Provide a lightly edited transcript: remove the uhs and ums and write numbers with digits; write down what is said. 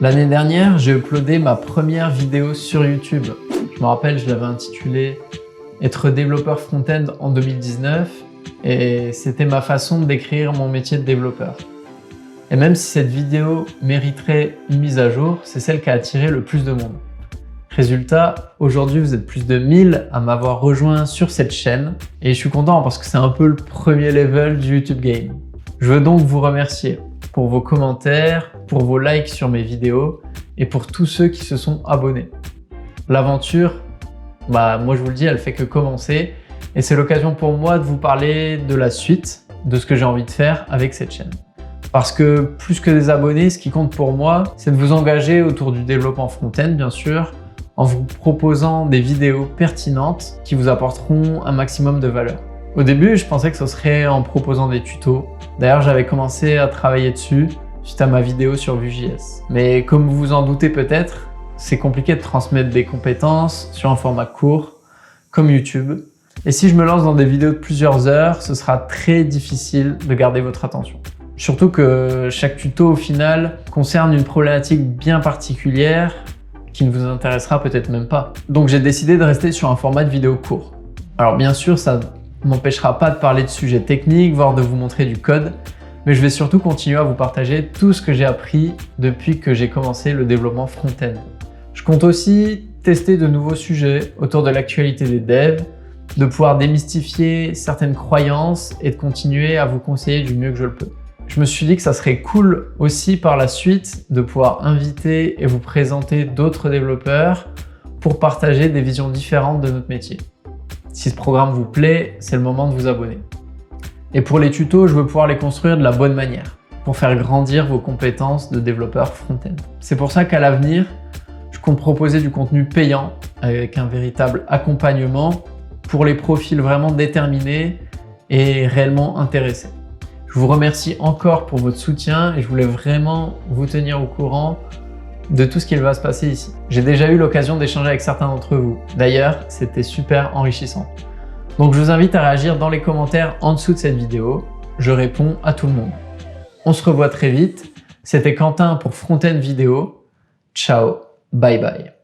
L'année dernière, j'ai uploadé ma première vidéo sur YouTube. Je me rappelle, je l'avais intitulée « Être développeur front-end en 2019 » et c'était ma façon de décrire mon métier de développeur. Et même si cette vidéo mériterait une mise à jour, c'est celle qui a attiré le plus de monde. Résultat, aujourd'hui vous êtes plus de 1000 à m'avoir rejoint sur cette chaîne et je suis content parce que c'est un peu le premier level du YouTube game. Je veux donc vous remercier pour vos commentaires, pour vos likes sur mes vidéos et pour tous ceux qui se sont abonnés. L'aventure, moi je vous le dis, elle fait que commencer et c'est l'occasion pour moi de vous parler de la suite, de ce que j'ai envie de faire avec cette chaîne. Parce que plus que des abonnés, ce qui compte pour moi, c'est de vous engager autour du développement front-end bien sûr, en vous proposant des vidéos pertinentes qui vous apporteront un maximum de valeur. Au début, je pensais que ce serait en proposant des tutos. D'ailleurs, j'avais commencé à travailler dessus suite à ma vidéo sur Vue.js. Mais comme vous vous en doutez peut-être, c'est compliqué de transmettre des compétences sur un format court, comme YouTube. Et si je me lance dans des vidéos de plusieurs heures, ce sera très difficile de garder votre attention. Surtout que chaque tuto, au final, concerne une problématique bien particulière qui ne vous intéressera peut-être même pas. Donc j'ai décidé de rester sur un format de vidéo court. Alors bien sûr, ça ne m'empêchera pas de parler de sujets techniques, voire de vous montrer du code, mais je vais surtout continuer à vous partager tout ce que j'ai appris depuis que j'ai commencé le développement front-end. Je compte aussi tester de nouveaux sujets autour de l'actualité des devs, de pouvoir démystifier certaines croyances et de continuer à vous conseiller du mieux que je le peux. Je me suis dit que ça serait cool aussi par la suite de pouvoir inviter et vous présenter d'autres développeurs pour partager des visions différentes de notre métier. Si ce programme vous plaît, c'est le moment de vous abonner. Et pour les tutos, je veux pouvoir les construire de la bonne manière pour faire grandir vos compétences de développeur front-end. C'est pour ça qu'à l'avenir, je compte proposer du contenu payant avec un véritable accompagnement pour les profils vraiment déterminés et réellement intéressés. Je vous remercie encore pour votre soutien et je voulais vraiment vous tenir au courant de tout ce qu'il va se passer ici. J'ai déjà eu l'occasion d'échanger avec certains d'entre vous. D'ailleurs, c'était super enrichissant. Donc je vous invite à réagir dans les commentaires en dessous de cette vidéo. Je réponds à tout le monde. On se revoit très vite. C'était Quentin pour Front-End Vidéo. Ciao, bye bye.